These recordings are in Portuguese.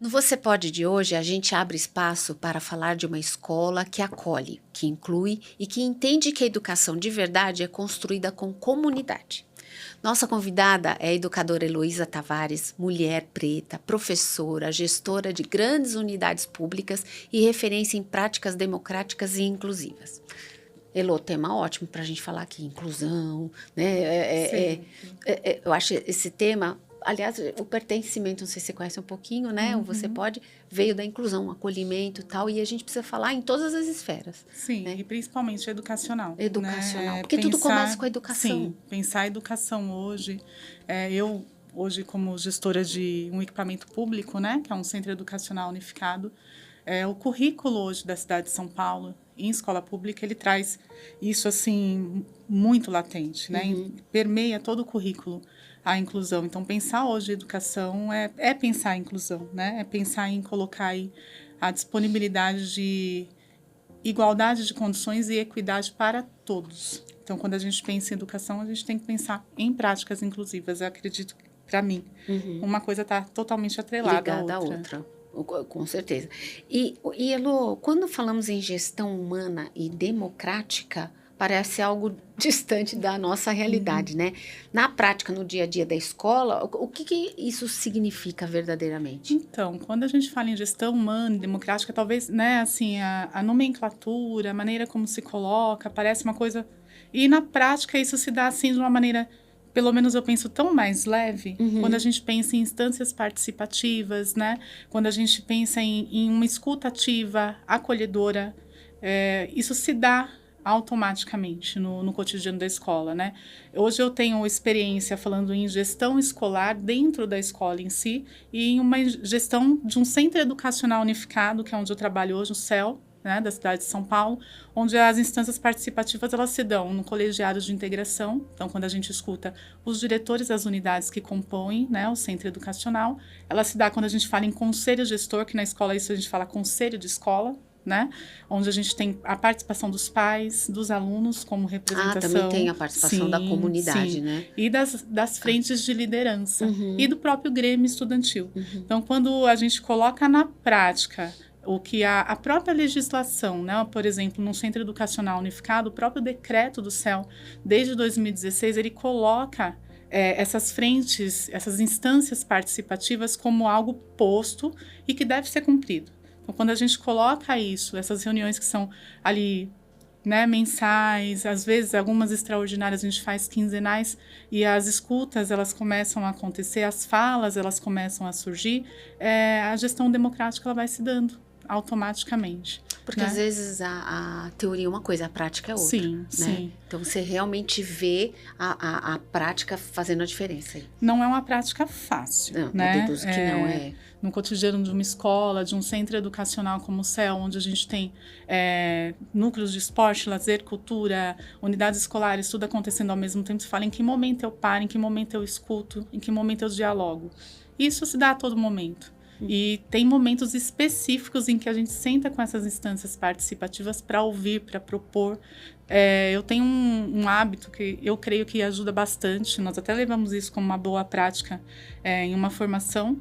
No Você Pode de hoje, a gente abre espaço para falar de uma escola que acolhe, que inclui e que entende que a educação de verdade é construída com comunidade. Nossa convidada é a educadora Heloísa Tavares, mulher preta, professora, gestora de grandes unidades públicas e referência em práticas democráticas e inclusivas. Elô, tema ótimo para a gente falar aqui, inclusão, né? Sim. Eu acho esse tema, aliás, o pertencimento, não sei se você conhece um pouquinho, né? O Você Uhum. Pode, veio da inclusão, acolhimento e tal, e a gente precisa falar em todas as esferas, Sim, né? e principalmente educacional, Educacional, né? porque tudo começa com a Sim, educação. pensar a educação hoje. Eu, hoje, como gestora de um equipamento público, né? Que é um centro educacional unificado, o currículo hoje da cidade de São Paulo, em escola pública, ele traz isso, assim, muito latente, né? Uhum. Permeia todo o currículo a inclusão. Então, pensar hoje a educação é pensar a inclusão, né? É pensar em colocar aí a disponibilidade de igualdade de condições e equidade para todos. Então, quando a gente pensa em educação, a gente tem que pensar em práticas inclusivas. Eu acredito que, para mim, Uhum. uma coisa está totalmente atrelada à Ligada à outra. outra, com certeza. E Elô, quando falamos em gestão humana e democrática, parece algo distante da nossa realidade, né? Na prática, no dia a dia da escola, o que isso significa verdadeiramente? Então, quando a gente fala em gestão humana e democrática, talvez, né, assim, a nomenclatura, a maneira como se coloca, parece uma coisa. E na prática isso se dá assim de uma maneira, pelo menos eu penso, tão mais leve, quando a Uhum. gente pensa em instâncias participativas, né? Quando a gente pensa em uma escuta ativa, acolhedora, isso se dá automaticamente no cotidiano da escola, né? Hoje eu tenho experiência falando em gestão escolar dentro da escola em si, e em uma gestão de um centro educacional unificado, que é onde eu trabalho hoje, o CEL, né, da cidade de São Paulo, onde as instâncias participativas elas se dão no colegiado de integração. Então, quando a gente escuta os diretores das unidades que compõem, né, o centro educacional, ela se dá quando a gente fala em conselho gestor, que na escola isso a gente fala conselho de escola, né? Onde a gente tem a participação dos pais, dos alunos como Ah, também tem representação, a participação da sim, comunidade, sim, né? e das Ah, frentes de liderança e uhum, do próprio Grêmio Estudantil. uhum, Então, quando a gente coloca na prática o que a própria legislação, né, por exemplo, no Centro Educacional Unificado, o próprio decreto do CEL, desde 2016, ele coloca essas frentes, essas instâncias participativas como algo posto e que deve ser cumprido. Então, quando a gente coloca isso, essas reuniões que são ali, né, mensais, às vezes algumas extraordinárias a gente faz quinzenais, e as escutas elas começam a acontecer, as falas elas começam a surgir, a gestão democrática ela vai se dando automaticamente, porque às né? vezes a teoria é uma coisa, a prática é outra, Sim, né? sim. Então você realmente vê a prática fazendo a diferença aí. Não é uma prática fácil, Não, eu né? deduzo que não é. No cotidiano de uma escola, de um centro educacional como o CEL, onde a gente tem núcleos de esporte, lazer, cultura, unidades escolares, tudo acontecendo ao mesmo tempo, você fala em que momento eu paro, em que momento eu escuto, em que momento eu dialogo. Isso se dá a todo momento. E tem momentos específicos em que a gente senta com essas instâncias participativas para ouvir, para propor. Eu tenho um hábito que eu creio que ajuda bastante, nós até levamos isso como uma boa prática em uma formação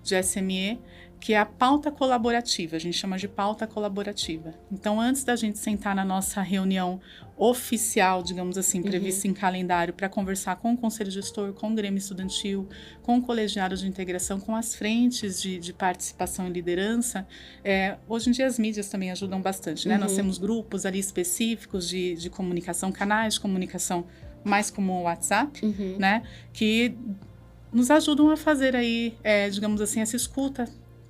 de SME, que é a pauta colaborativa, a gente chama de pauta colaborativa. Então, antes da gente sentar na nossa reunião oficial, digamos assim, prevista em calendário, para conversar com o conselho gestor, com o Grêmio Estudantil, com o colegiado de integração, com as frentes de participação e liderança, hoje em dia as mídias também ajudam bastante, né? Nós temos grupos ali específicos de comunicação, canais de comunicação, mais como o WhatsApp, Uhum. né? Que nos ajudam a fazer aí, digamos assim, essa escuta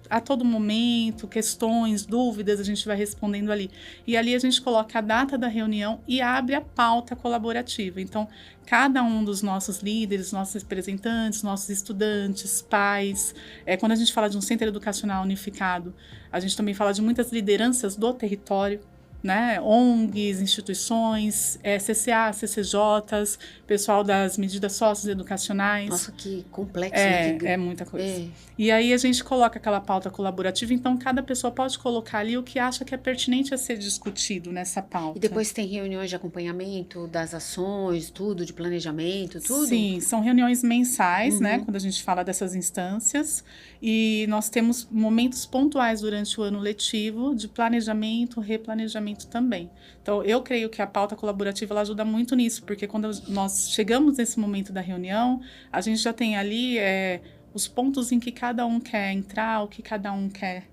a todo momento, questões, dúvidas, a gente vai respondendo ali. E ali a gente coloca a data da reunião e abre a pauta colaborativa. Então, cada um dos nossos líderes, nossos representantes, nossos estudantes, pais, quando a gente fala de um centro educacional unificado, a gente também fala de muitas lideranças do território, né? ONGs, instituições, CCA, CCJs, pessoal das medidas socioeducacionais. Nossa, que complexo. Né? É muita coisa. E aí a gente coloca aquela pauta colaborativa, então cada pessoa pode colocar ali o que acha que é pertinente a ser discutido nessa pauta. E depois tem reuniões de acompanhamento das ações, tudo, de planejamento, tudo? Sim, são reuniões mensais, né, quando a gente fala dessas instâncias, e nós temos momentos pontuais durante o ano letivo de planejamento, replanejamento também. Então, eu creio que a pauta colaborativa ela ajuda muito nisso, porque quando nós chegamos nesse momento da reunião, a gente já tem ali os pontos em que cada um quer entrar, o que cada um quer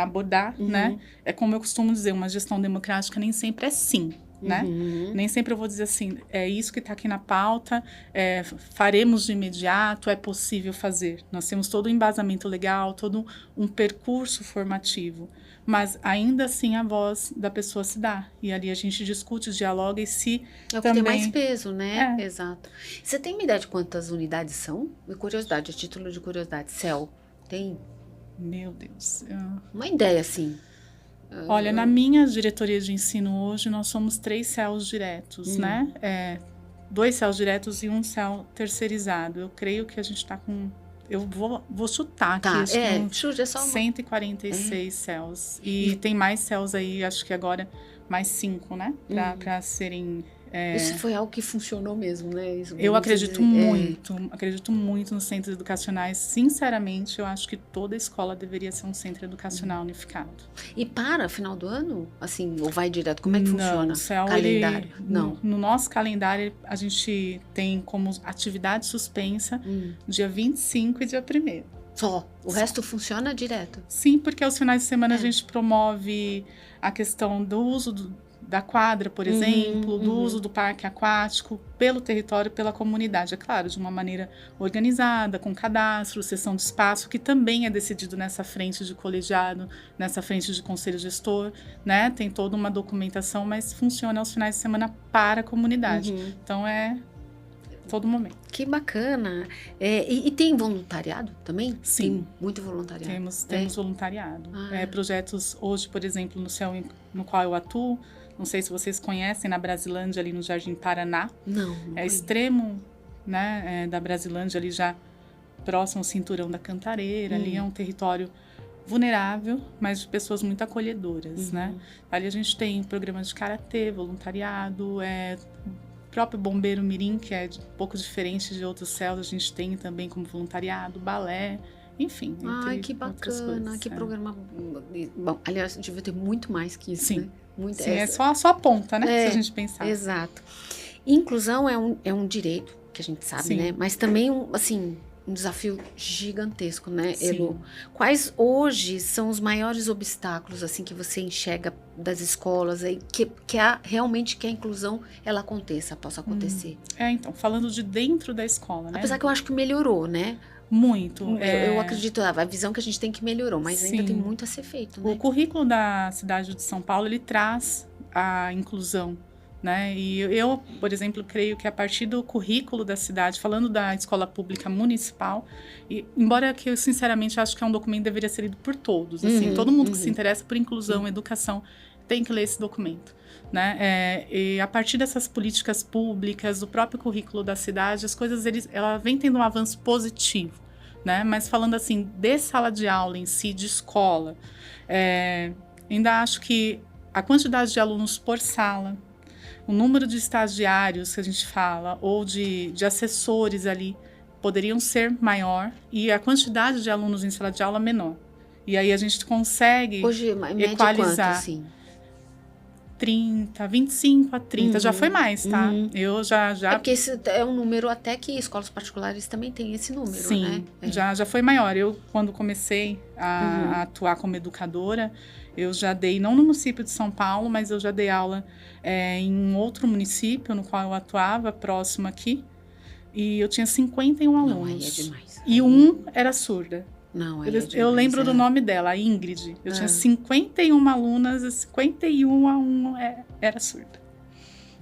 abordar, né? É como eu costumo dizer, uma gestão democrática nem sempre é sim. Né? Nem sempre eu vou dizer assim, é isso que está aqui na pauta, faremos de imediato, é possível fazer. Nós temos todo um embasamento legal, todo um percurso formativo, mas ainda assim a voz da pessoa se dá. E ali a gente discute, dialoga e se é o também... que tem mais peso, né? Exato. Você tem uma ideia de quantas unidades são? Curiosidade, a título de curiosidade. CEL, tem? Meu Deus. Uma ideia, assim. Olha, na minha diretoria de ensino hoje, nós somos 3 CELs diretos, né? 2 CELs diretos e um CEL terceirizado. Eu creio que a gente está com... Eu vou chutar aqui. Chute, é só 146 CELs. E tem mais CELs aí, acho que agora mais 5, né? Para serem... Isso foi algo que funcionou mesmo, né? Eu acredito muito nos centros educacionais. Sinceramente, eu acho que toda escola deveria ser um centro educacional unificado. E para final do ano? Assim, ou vai direto? Como é que funciona? O CEL, calendário? Não. No nosso calendário, a gente tem como atividade suspensa dia 25 e dia 1º. Só? O resto funciona direto? Sim, porque aos finais de semana a gente promove a questão do uso da quadra, por exemplo, do uso do parque aquático pelo território, pela comunidade. É claro, de uma maneira organizada, com cadastro, cessão de espaço, que também é decidido nessa frente de colegiado, nessa frente de conselho gestor, né? Tem toda uma documentação, mas funciona aos finais de semana para a comunidade. Então, todo momento. Que bacana. E tem voluntariado também? Sim. Tem muito voluntariado. Temos voluntariado. Projetos hoje, por exemplo, no CEL no qual eu atuo, não sei se vocês conhecem, na Brasilândia, ali no Jardim Paraná. Não extremo, né, da Brasilândia, ali já próximo ao Cinturão da Cantareira. Ali é um território vulnerável, mas de pessoas muito acolhedoras, né? Ali a gente tem programas de karatê, voluntariado, próprio Bombeiro Mirim, que é um pouco diferente de outros CELs, a gente tem também como voluntariado, balé, enfim. Ai, que bacana, que programa... Bom, aliás, devia ter muito mais que isso, Sim. né? Sim, é só a ponta, né? Se a gente pensar. Exato. Inclusão é um direito, que a gente sabe, né? Mas também, um desafio gigantesco, né, Elo? Quais hoje são os maiores obstáculos, assim, que você enxerga das escolas aí, que realmente que a inclusão, ela possa acontecer? Então, falando de dentro da escola, né? Apesar que eu acho que melhorou, né? Muito. Eu acredito, a visão que a gente tem que melhorou, mas ainda tem muito a ser feito, né? O currículo da cidade de São Paulo, ele traz a inclusão, né? E eu, por exemplo, creio que a partir do currículo da cidade, falando da escola pública municipal, embora que eu sinceramente acho que é um documento que deveria ser lido por todos, assim, todo mundo que se interessa por inclusão, educação, tem que ler esse documento. Né? E a partir dessas políticas públicas, do próprio currículo da cidade, as coisas ela vem tendo um avanço positivo, né? Mas falando assim, de sala de aula em si, de escola, ainda acho que a quantidade de alunos por sala, o número de estagiários que a gente fala, ou de assessores ali, poderiam ser maior, e a quantidade de alunos em sala de aula menor. E aí a gente consegue hoje, equalizar. Quanto, assim? 30, 25 a 30, já foi mais, tá? Eu já... porque esse é um número até que escolas particulares também têm esse número, sim, né? Já foi maior. Eu, quando comecei a atuar como educadora, eu já dei, não no município de São Paulo, mas eu já dei aula em um outro município no qual eu atuava, próximo aqui, e eu tinha 51 alunos. Não, aí é demais. E um era surda. Não, aí eu lembro do nome dela, a Ingrid. Eu tinha 51 alunas, 51 a 1 era surda.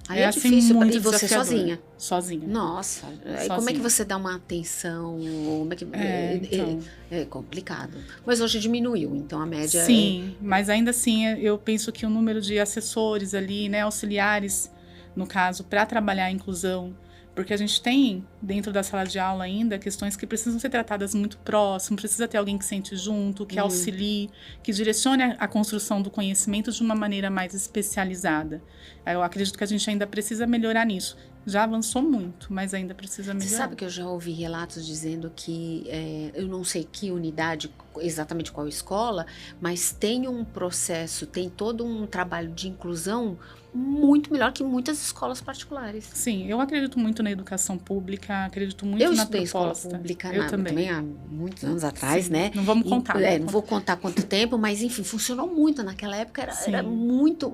Aí é assim, difícil. muito E você desafiador. sozinha? Sozinha. Nossa, aí como é que você dá uma atenção? Como é que... Então. É complicado. Mas hoje diminuiu, então a média Sim, mas ainda assim eu penso que o número de assessores ali, né, auxiliares, no caso, para trabalhar a inclusão, porque a gente tem dentro da sala de aula ainda questões que precisam ser tratadas muito próximo, precisa ter alguém que sente junto, que auxilie, que direcione a construção do conhecimento de uma maneira mais especializada. Eu acredito que a gente ainda precisa melhorar nisso. Já avançou muito, mas ainda precisa melhorar. Você sabe que eu já ouvi relatos dizendo que, eu não sei que unidade, exatamente qual escola, mas tem um processo, tem todo um trabalho de inclusão muito melhor que muitas escolas particulares. Sim, eu acredito muito na educação pública, acredito muito Eu na estudei escola proposta. pública Eu também. há muitos anos atrás, Sim, né? não vamos contar. Não vou contar quanto tempo, mas enfim, funcionou muito. Naquela época era muito,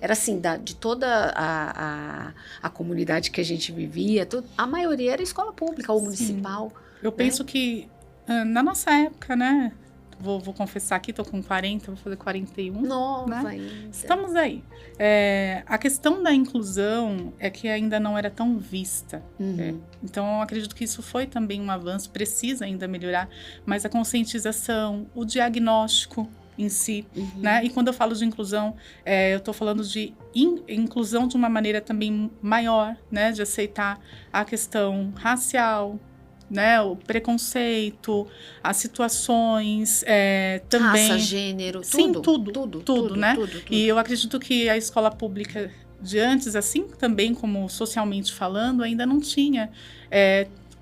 era assim, de toda a comunidade que a gente vivia, a maioria era escola pública ou municipal. Eu penso que na nossa época, né? Vou confessar aqui, tô com 40, vou fazer 41. Nova né? ainda. Estamos aí. A questão da inclusão é que ainda não era tão vista. Então, eu acredito que isso foi também um avanço, precisa ainda melhorar, mas a conscientização, o diagnóstico em si, né? E quando eu falo de inclusão, eu estou falando de inclusão de uma maneira também maior, né? De aceitar a questão racial, né, o preconceito, as situações, também... Raça, gênero, sim, tudo, né? Tudo. E eu acredito que a escola pública de antes, assim também como socialmente falando, ainda não tinha...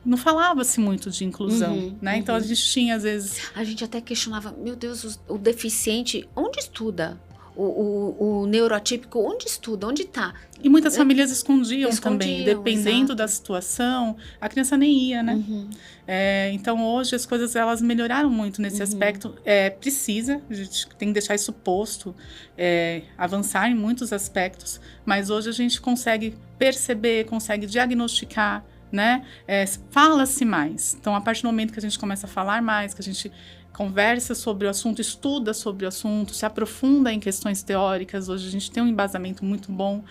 não falava-se muito de inclusão, né? Então, a gente tinha, às vezes... A gente até questionava, meu Deus, o deficiente, onde estuda? O neuroatípico, onde estuda? Onde está? E muitas famílias escondiam também, dependendo da situação, a criança nem ia, né? Então, hoje, as coisas elas melhoraram muito nesse aspecto. Precisa, a gente tem que deixar isso posto, avançar em muitos aspectos, mas hoje a gente consegue perceber, consegue diagnosticar, né? Fala-se mais. Então, a partir do momento que a gente começa a falar mais, que a gente conversa sobre o assunto, estuda sobre o assunto, se aprofunda em questões teóricas, hoje a gente tem um embasamento muito bom,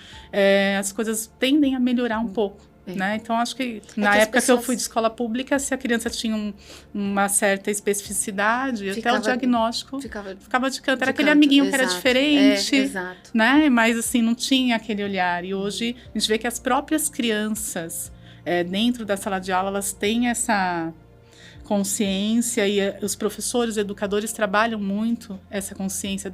as coisas tendem a melhorar um pouco. Né? Então, acho que na época que eu fui de escola pública, se a criança tinha uma certa especificidade, até o diagnóstico ficava de canto. Era aquele amiguinho que era diferente, né? Mas assim, não tinha aquele olhar. E hoje a gente vê que as próprias crianças dentro da sala de aula, elas têm essa consciência e os professores, educadores trabalham muito essa consciência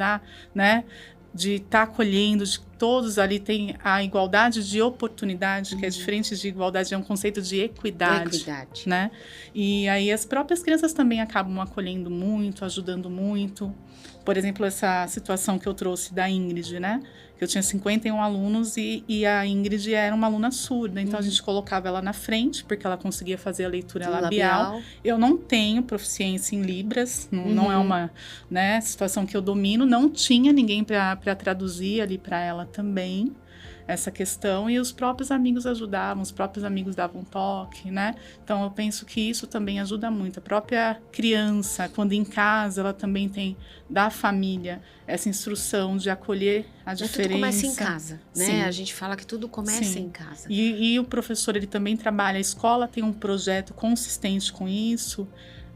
né, de estar acolhendo, de todos ali têm a igualdade de oportunidade, que é diferente de igualdade, é um conceito de equidade. Né? E aí as próprias crianças também acabam acolhendo muito, ajudando muito. Por exemplo, essa situação que eu trouxe da Ingrid, né? Que eu tinha 51 alunos e a Ingrid era uma aluna surda. Então, a gente colocava ela na frente, porque ela conseguia fazer a leitura labial. Eu não tenho proficiência em Libras, não é uma situação que eu domino. Não tinha ninguém para traduzir ali para ela também essa questão, e os próprios amigos ajudavam, os próprios amigos davam toque, né? Então, eu penso que isso também ajuda muito. A própria criança, quando em casa, ela também tem da família essa instrução de acolher a diferença. Tudo começa em casa, né? Sim. A gente fala que tudo começa em casa. E o professor, ele também trabalha, a escola tem um projeto consistente com isso,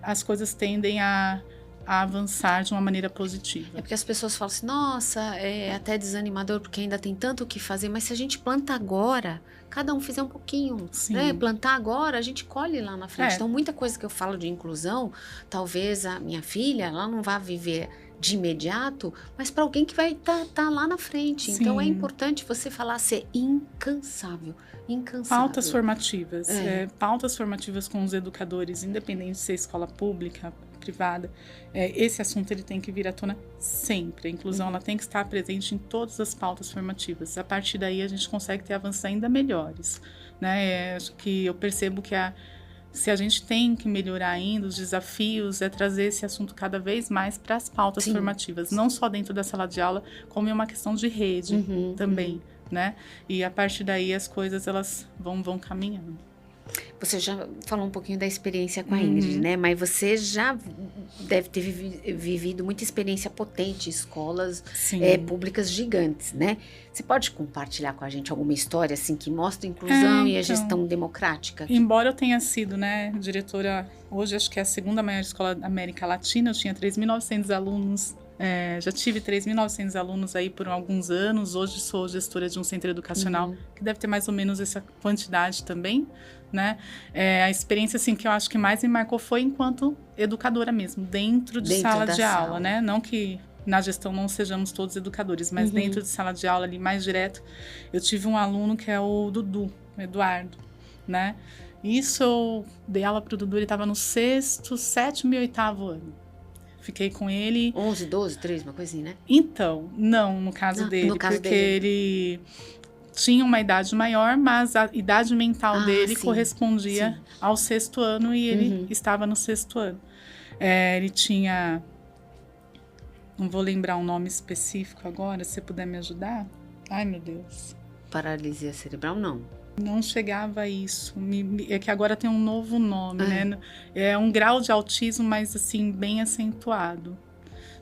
as coisas tendem a avançar de uma maneira positiva. Porque as pessoas falam assim, nossa, é até desanimador porque ainda tem tanto o que fazer, mas se a gente planta agora, cada um fizer um pouquinho, né? Plantar agora, a gente colhe lá na frente. Então, muita coisa que eu falo de inclusão, talvez a minha filha, ela não vá viver de imediato, mas para alguém que vai tá lá na frente. Sim. Então, é importante você falar, ser incansável. Pautas formativas. Pautas formativas com os educadores, independente de ser escola pública, privada. Esse assunto ele tem que vir à tona sempre. A inclusão ela tem que estar presente em todas as pautas formativas. A partir daí, a gente consegue ter avanços ainda melhores. Né? Acho que eu percebo que se a gente tem que melhorar ainda, os desafios é trazer esse assunto cada vez mais para as pautas formativas. Não só dentro da sala de aula, como é uma questão de rede também. Né? E a partir daí as coisas elas vão caminhando. Você já falou um pouquinho da experiência com a Ingrid, né? Mas você já deve ter vivido muita experiência potente em escolas Sim. Públicas gigantes, né? Você pode compartilhar com a gente alguma história assim que mostra a inclusão e a gestão democrática? Embora eu tenha sido, né, diretora, hoje acho que é a segunda maior escola da América Latina, eu tinha 3.900 alunos. Já tive 3.900 alunos aí por alguns anos. Hoje sou gestora de um centro educacional que deve ter mais ou menos essa quantidade também, né? A experiência assim, que eu acho que mais me marcou foi enquanto educadora mesmo, dentro de sala de aula, né? Não que na gestão não sejamos todos educadores, mas dentro de sala de aula ali mais direto. Eu tive um aluno que é o Dudu, o Eduardo, né? Isso eu dei aula para o Dudu, ele estava no 6º, 7º e 8º ano. Fiquei com ele... 11, 12, 13, uma coisinha, né? Então, não, no caso dele, porque ele tinha uma idade maior, mas a idade mental dele correspondia ao 6º ano e ele estava no 6º ano. Ele tinha... Não vou lembrar um nome específico agora, se você puder me ajudar. Ai, meu Deus. Paralisia cerebral, não. Não chegava a isso. É que agora tem um novo nome, né? É um grau de autismo, mas assim, bem acentuado.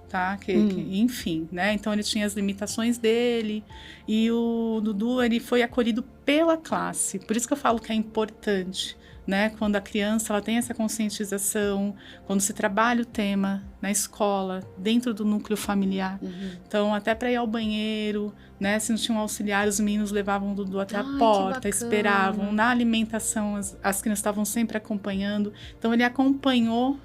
Tá? Enfim, né? Então ele tinha as limitações dele. E o Dudu, ele foi acolhido pela classe. Por isso que eu falo que é importante, né? Quando a criança ela tem essa conscientização, quando se trabalha o tema na escola, dentro do núcleo familiar. Então, até para ir ao banheiro, né? Se não tinha um auxiliar, os meninos levavam o Dudu até a porta, esperavam. Na alimentação, as crianças estavam sempre acompanhando. Então, ele acompanhou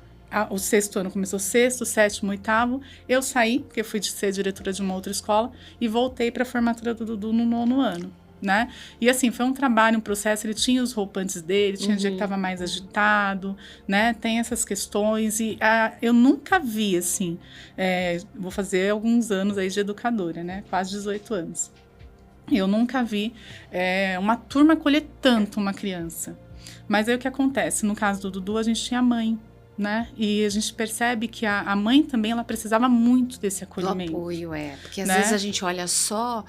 o 6º ano, começou 6º, 7º, 8º. Eu saí, porque fui ser diretora de uma outra escola, e voltei para a formatura do Dudu no 9º ano. Né? E assim, foi um trabalho, um processo, ele tinha os roupantes dele, tinha dia que estava mais agitado, né? Tem essas questões e eu nunca vi, assim, vou fazer alguns anos aí de educadora, né? Quase 18 anos. Eu nunca vi uma turma acolher tanto uma criança. Mas aí o que acontece? No caso do Dudu, a gente tinha a mãe, né? E a gente percebe que a mãe também, ela precisava muito desse acolhimento. Do apoio, porque às vezes a gente olha só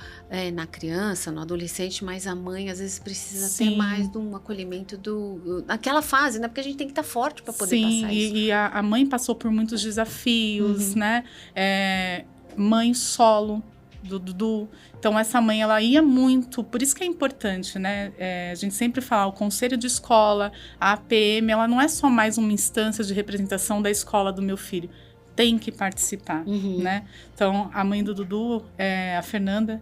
na criança, no adolescente, mas a mãe às vezes precisa ter mais de um acolhimento naquela fase, né? Porque a gente tem que estar forte para poder passar isso. E a mãe passou por muitos desafios, né? Mãe solo do Dudu. Então, essa mãe, ela ia muito... Por isso que é importante, né? A gente sempre fala, o conselho de escola, a APM, ela não é só mais uma instância de representação da escola do meu filho. Tem que participar, né? Então, a mãe do Dudu, a Fernanda,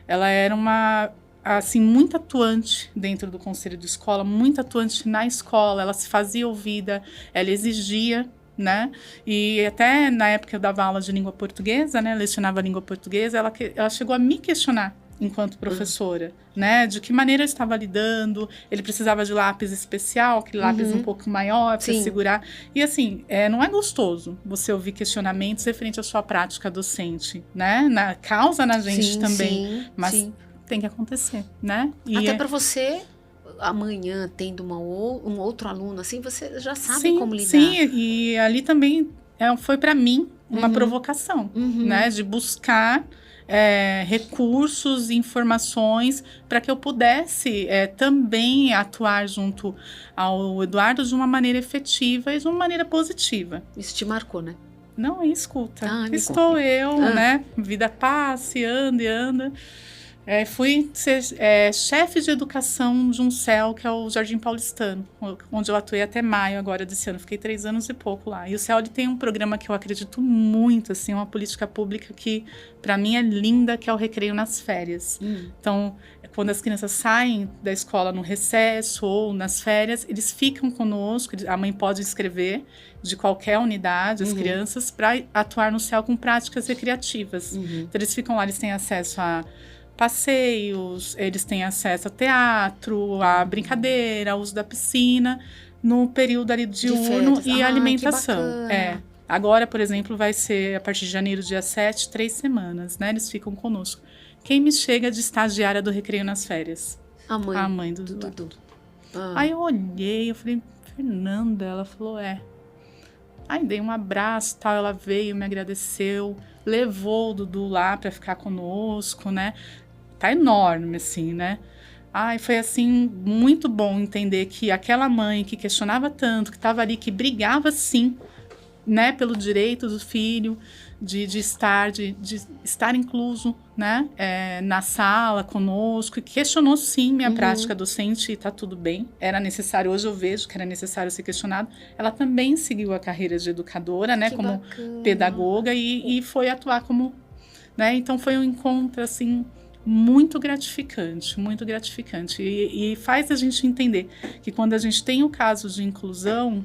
ela era uma... assim, muito atuante dentro do conselho de escola, muito atuante na escola, ela se fazia ouvida, ela exigia, né? E até na época eu dava aula de língua portuguesa, né? Lecionava língua portuguesa, ela chegou a me questionar enquanto professora, né? De que maneira eu estava lidando, ele precisava de lápis especial, aquele lápis um pouco maior para segurar. E assim, não é gostoso você ouvir questionamentos referente à sua prática docente, né? Causa na gente também, mas tem que acontecer, né? E até para você... amanhã tendo um outro aluno assim, você já sabe como lidar. Sim, e ali também foi para mim uma provocação, né? De buscar recursos, informações para que eu pudesse também atuar junto ao Eduardo de uma maneira efetiva e de uma maneira positiva. Isso te marcou, né? Não, escuta, estou eu, né? Vida passa, anda e anda. Fui ser chefe de educação de um CEL, que é o Jardim Paulistano, onde eu atuei até maio agora desse ano. Fiquei 3 anos e pouco lá. E o CEL ele tem um programa que eu acredito muito, assim, uma política pública que, para mim, é linda, que é o recreio nas férias. Então, quando as crianças saem da escola no recesso ou nas férias, eles ficam conosco, a mãe pode inscrever de qualquer unidade, as crianças, para atuar no CEL com práticas recreativas. Então, eles ficam lá, eles têm acesso a passeios, eles têm acesso a teatro, a brincadeira, ao uso da piscina, no período ali diurno e alimentação. Agora, por exemplo, vai ser a partir de janeiro, dia 7, 3 semanas, né? Eles ficam conosco. Quem me chega de estagiária do recreio nas férias? A mãe do Dudu. Aí eu olhei, eu falei, Fernanda, ela falou, Aí dei um abraço, tal, ela veio, me agradeceu, levou o Dudu lá para ficar conosco, né? Tá enorme, assim, né? Ai, foi assim, muito bom entender que aquela mãe que questionava tanto, que estava ali, que brigava sim, né, pelo direito do filho, de estar incluso, né, na sala conosco, e questionou sim minha prática docente, e está tudo bem, era necessário, hoje eu vejo que era necessário ser questionado. Ela também seguiu a carreira de educadora, né, Que como bacana. pedagoga, e foi atuar como, né, então foi um encontro, assim, muito gratificante, e faz a gente entender que quando a gente tem o caso de inclusão,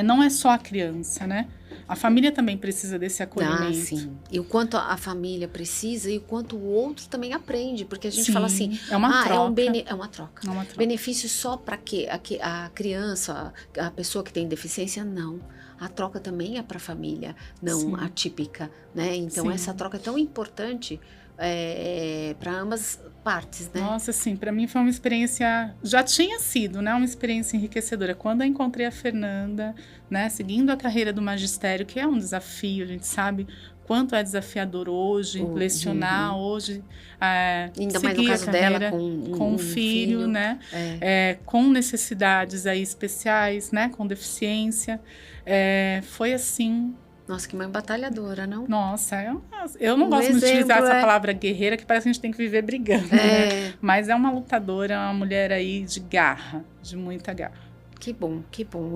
não é só a criança, né? A família também precisa desse acolhimento. Ah, sim. E o quanto a família precisa e o quanto o outro também aprende. Porque a gente Sim, fala assim, é uma troca. É uma troca. É uma troca. Benefício só para a criança, a pessoa que tem deficiência, não. A troca também é para a família, não Sim. atípica, né? Então, Sim. essa troca é tão importante para ambas partes, né? Nossa, sim, para mim foi uma experiência, já tinha sido, né, uma experiência enriquecedora. Quando eu encontrei a Fernanda, né, seguindo a carreira do magistério, que é um desafio, a gente sabe quanto é desafiador hoje, lecionar hoje, ainda mais seguir no caso a carreira dela com um filho, né, com necessidades aí especiais, né, com deficiência, foi assim. Nossa, que mãe batalhadora, não? Nossa, eu não gosto de utilizar essa palavra guerreira, que parece que a gente tem que viver brigando, né? Mas é uma lutadora, é uma mulher aí de garra, de muita garra. Que bom,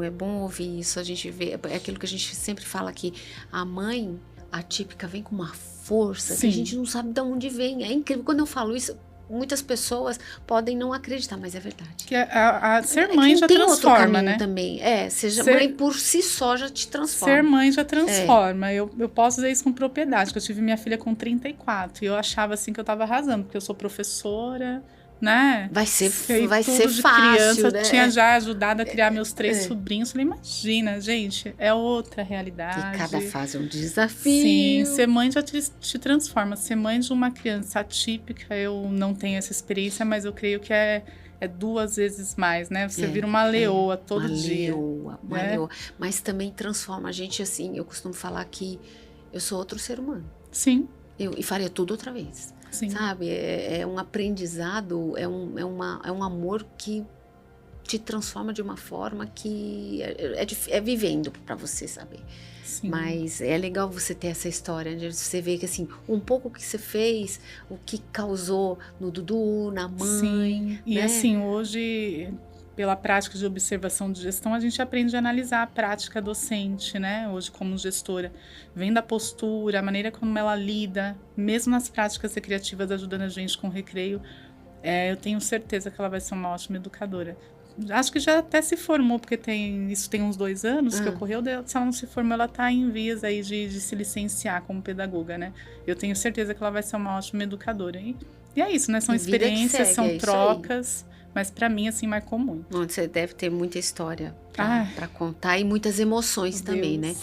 é bom ouvir isso, a gente vê, é aquilo que a gente sempre fala aqui, a mãe atípica vem com uma força que a gente não sabe de onde vem, é incrível, quando eu falo isso, muitas pessoas podem não acreditar, mas é verdade. Que ser mãe já tem transforma, outro caminho, né? Também. Mãe por si só já te transforma. Ser mãe já transforma. Eu posso dizer isso com propriedade, que eu tive minha filha com 34 e eu achava assim que eu estava arrasando, porque eu sou professora, né? Vai ser de fácil, criança, né? Tinha já ajudado a criar meus 3 sobrinhos. Falei, imagina, gente, é outra realidade. E cada fase é um desafio. Sim, ser mãe já te transforma. Ser mãe de uma criança atípica, eu não tenho essa experiência, mas eu creio que é 2 vezes mais, né? Você vira uma leoa todo dia. Uma leoa. Mas também transforma a gente assim. Eu costumo falar que eu sou outro ser humano. Sim. E faria tudo outra vez. Sim. Sabe? É um aprendizado, é um amor que te transforma de uma forma que é vivendo para você saber. Sim. Mas é legal você ter essa história, de você ver que assim, um pouco que você fez, o que causou no Dudu, na mãe. Sim. E né? assim, hoje, pela prática de observação de gestão, a gente aprende a analisar a prática docente, né? Hoje, como gestora, vendo a postura, a maneira como ela lida, mesmo nas práticas recreativas, ajudando a gente com o recreio, eu tenho certeza que ela vai ser uma ótima educadora. Acho que já até se formou, porque isso tem uns 2 anos que ocorreu. Se ela não se formou, ela está em vias aí de se licenciar como pedagoga, né? Eu tenho certeza que ela vai ser uma ótima educadora. E é isso, né? São experiências, são trocas. Mas para mim, assim, marcou muito. Você deve ter muita história para contar e muitas emoções também, né?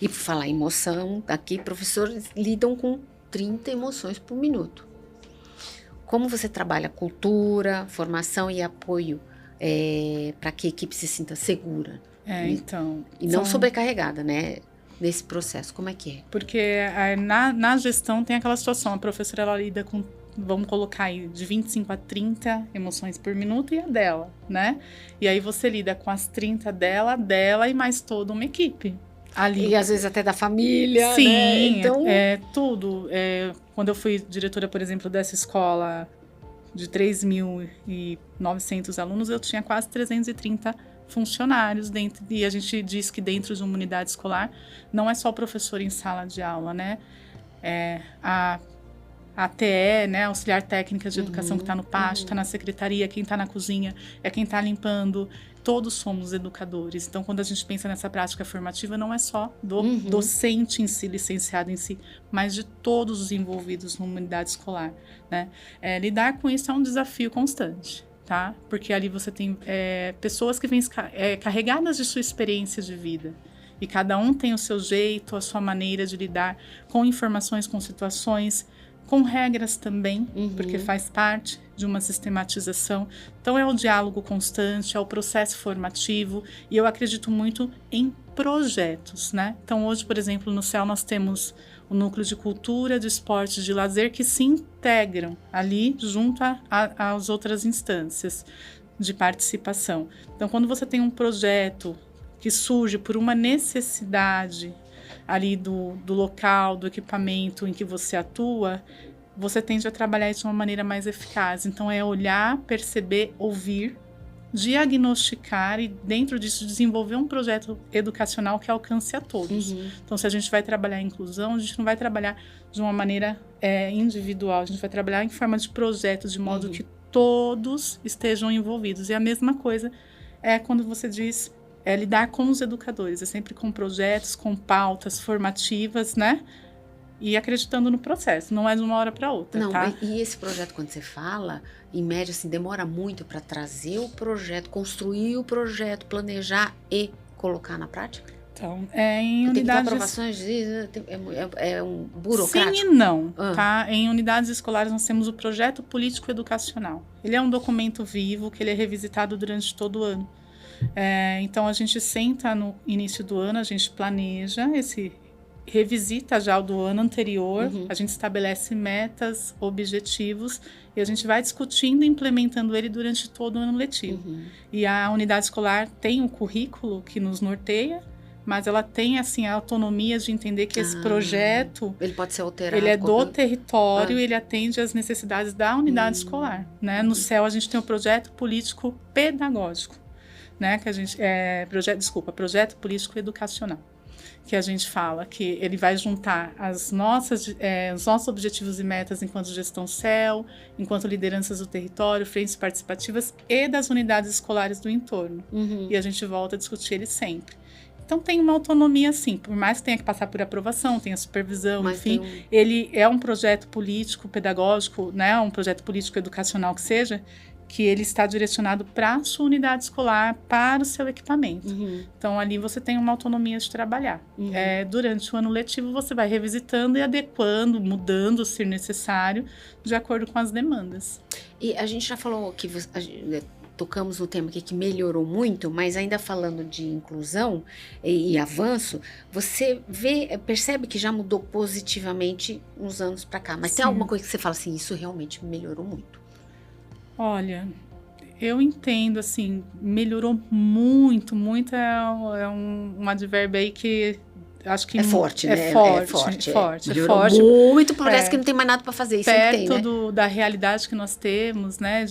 E por falar em emoção, aqui professores lidam com 30 emoções por minuto. Como você trabalha cultura, formação e apoio para que a equipe se sinta segura? Então... E não sobrecarregada, né? Nesse processo, como é que é? Porque na gestão tem aquela situação, a professora ela lida com, vamos colocar aí, de 25 a 30 emoções por minuto e a dela, né? E aí você lida com as 30 dela e mais toda uma equipe ali. E às vezes até da família, sim, né? Então... tudo. Quando eu fui diretora, por exemplo, dessa escola de 3.900 alunos, eu tinha quase 330 funcionários dentro, e a gente diz que dentro de uma unidade escolar não é só o professor em sala de aula, né? A ATE, né, auxiliar técnica de educação, que está no pátio, está na secretaria, quem está na cozinha, é quem está limpando. Todos somos educadores. Então, quando a gente pensa nessa prática formativa, não é só do docente em si, licenciado em si, mas de todos os envolvidos numa unidade escolar, né? Lidar com isso é um desafio constante, tá? Porque ali você tem pessoas que vêm carregadas de sua experiência de vida. E cada um tem o seu jeito, a sua maneira de lidar com informações, com situações, com regras também, Uhum. porque faz parte de uma sistematização. Então, é o diálogo constante, é o processo formativo, e eu acredito muito em projetos, né? Então, hoje, por exemplo, no CEL nós temos o núcleo de cultura, de esporte, de lazer, que se integram ali junto às outras instâncias de participação. Então, quando você tem um projeto que surge por uma necessidade ali do local, do equipamento em que você atua, você tende a trabalhar isso de uma maneira mais eficaz. Então, é olhar, perceber, ouvir, diagnosticar e, dentro disso, desenvolver um projeto educacional que alcance a todos. Uhum. Então, se a gente vai trabalhar a inclusão, a gente não vai trabalhar de uma maneira individual, a gente vai trabalhar em forma de projeto, de modo que todos estejam envolvidos. E a mesma coisa é quando você diz lidar com os educadores, é sempre com projetos, com pautas formativas, né? E acreditando no processo, não é de uma hora para outra, Não, tá? e esse projeto, quando você fala, em média, assim, demora muito para trazer o projeto, construir o projeto, planejar e colocar na prática? Então, em Tem que ter unidades... aprovações, é um burocrático? Sim e não, tá? Em unidades escolares nós temos o projeto político-educacional. Ele é um documento vivo, que ele é revisitado durante todo o ano. Então, a gente senta no início do ano, a gente planeja revisita já o do ano anterior, a gente estabelece metas, objetivos, e a gente vai discutindo e implementando ele durante todo o ano letivo. E a unidade escolar tem um currículo que nos norteia, mas ela tem, assim, a autonomia de entender que esse projeto... Ele pode ser alterado. Ele é do território, ele atende às necessidades da unidade escolar, né? No CEL, a gente tem o projeto político pedagógico, né? Que a gente... projeto político educacional, que a gente fala que ele vai juntar os nossos objetivos e metas enquanto gestão CEL, enquanto lideranças do território, frentes participativas e das unidades escolares do entorno. E a gente volta a discutir ele sempre. Então, tem uma autonomia, assim, por mais que tenha que passar por aprovação, tenha supervisão, mas enfim, ele é um projeto político, pedagógico, né, um projeto político educacional que seja, que ele está direcionado para a sua unidade escolar, para o seu equipamento. Então, ali você tem uma autonomia de trabalhar. Durante o ano letivo, você vai revisitando e adequando, mudando, se necessário, de acordo com as demandas. E a gente já falou que tocamos no tema aqui que melhorou muito, mas ainda falando de inclusão e avanço, você percebe que já mudou positivamente uns anos para cá. Mas tem alguma coisa que você fala assim, isso realmente melhorou muito? Olha, eu entendo, assim, melhorou muito, muito é um advérbio aí que acho que... É forte, né? É forte. Melhorou muito, parece que não tem mais nada para fazer. Isso tem, né? Da realidade que nós temos, né?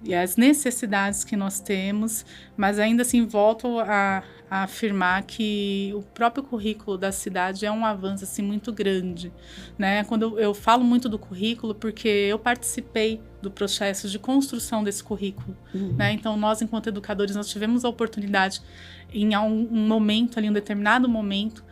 E as necessidades que nós temos, mas ainda assim volto a afirmar que o próprio currículo da cidade é um avanço assim, muito grande, né? Quando eu falo muito do currículo, porque eu participei do processo de construção desse currículo, né? Então, nós, enquanto educadores, nós tivemos a oportunidade, em um momento ali, um determinado momento,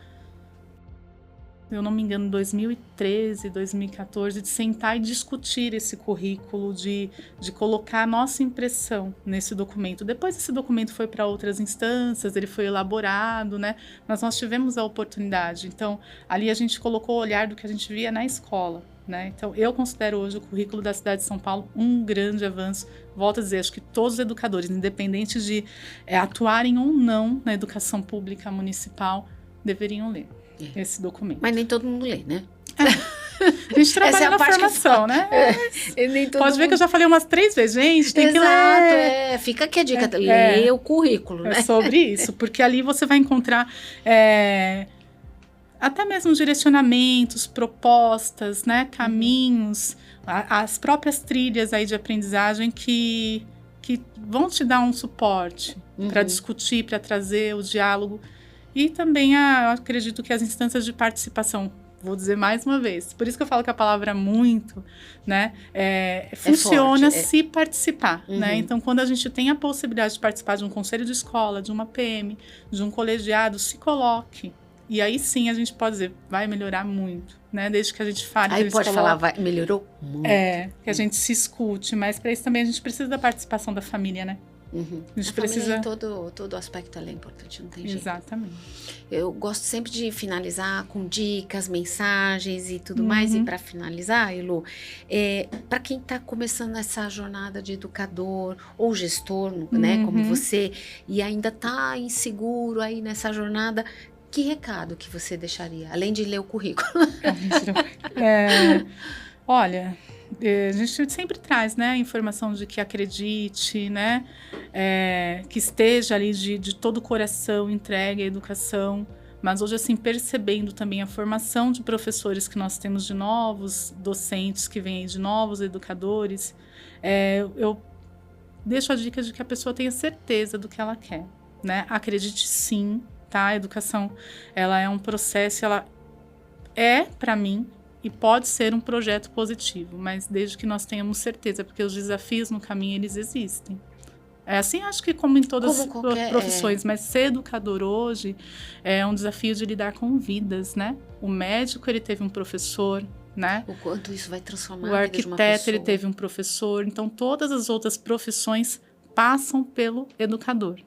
se eu não me engano, 2013, 2014, de sentar e discutir esse currículo, de colocar a nossa impressão nesse documento. Depois esse documento foi para outras instâncias, ele foi elaborado, né? Mas nós tivemos a oportunidade. Então, ali a gente colocou o olhar do que a gente via na escola, né? Então, eu considero hoje o currículo da cidade de São Paulo um grande avanço. Volto a dizer, acho que todos os educadores, independente de atuarem ou não na educação pública municipal, deveriam ler esse documento. Mas nem todo mundo lê, né? A gente trabalha na formação, né? Pode ver que eu já falei umas 3 vezes, gente, tem que ler. Fica aqui a dica, ler o currículo, né? É sobre isso, porque ali você vai encontrar até mesmo direcionamentos, propostas, né? Caminhos, as próprias trilhas aí de aprendizagem que vão te dar um suporte para discutir, para trazer o diálogo. E também, eu acredito que as instâncias de participação, vou dizer mais uma vez, por isso que eu falo que a palavra muito, né, funciona se participar, né? Então, quando a gente tem a possibilidade de participar de um conselho de escola, de uma PM, de um colegiado, se coloque. E aí sim a gente pode dizer, vai melhorar muito, né? Desde que a gente fale. Aí pode falar, melhorou muito. Que a gente se escute, mas para isso também a gente precisa da participação da família, né? A gente A precisa... família em todo aspecto ela é importante, não tem jeito. Exatamente. Eu gosto sempre de finalizar com dicas, mensagens e tudo mais. E para finalizar, Elo, para quem está começando essa jornada de educador ou gestor, né, como você, e ainda está inseguro aí nessa jornada, que recado que você deixaria, além de ler o currículo? Olha, a gente sempre traz, né, a informação de que acredite, né, que esteja ali de todo o coração entregue à educação, mas hoje, assim, percebendo também a formação de professores que nós temos, de novos docentes que vêm aí, de novos educadores, eu deixo a dica de que a pessoa tenha certeza do que ela quer, né, acredite sim, tá, a educação, ela é um processo, ela para mim, e pode ser um projeto positivo, mas desde que nós tenhamos certeza, porque os desafios no caminho, eles existem. É assim, acho que como em todas as profissões, mas ser educador hoje é um desafio de lidar com vidas, né? O médico, ele teve um professor, né? O quanto isso vai transformar o a vida de uma arquiteto, pessoa. ele teve um professor. Então, todas as outras profissões passam pelo educador.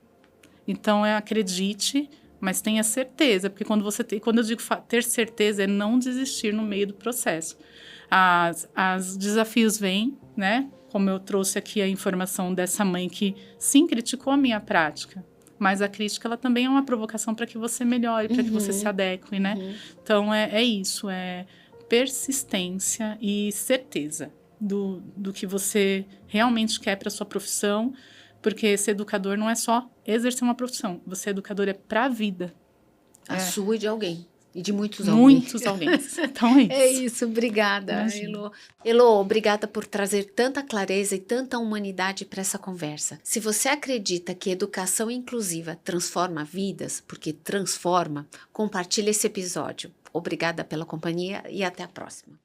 Então, acredite, mas tenha certeza, porque quando eu digo ter certeza, é não desistir no meio do processo. Os desafios vêm, né? Como eu trouxe aqui a informação dessa mãe que sim criticou a minha prática, mas a crítica ela também é uma provocação para que você melhore, para que você se adeque, né? Então é isso, é persistência e certeza do que você realmente quer para sua profissão, porque ser educador não é só exercer uma profissão, você educador é para a vida. A sua e de alguém. E de muitos alguém. Então é isso. É isso, obrigada, Elo. Elo, obrigada por trazer tanta clareza e tanta humanidade para essa conversa. Se você acredita que educação inclusiva transforma vidas, porque transforma, compartilhe esse episódio. Obrigada pela companhia e até a próxima.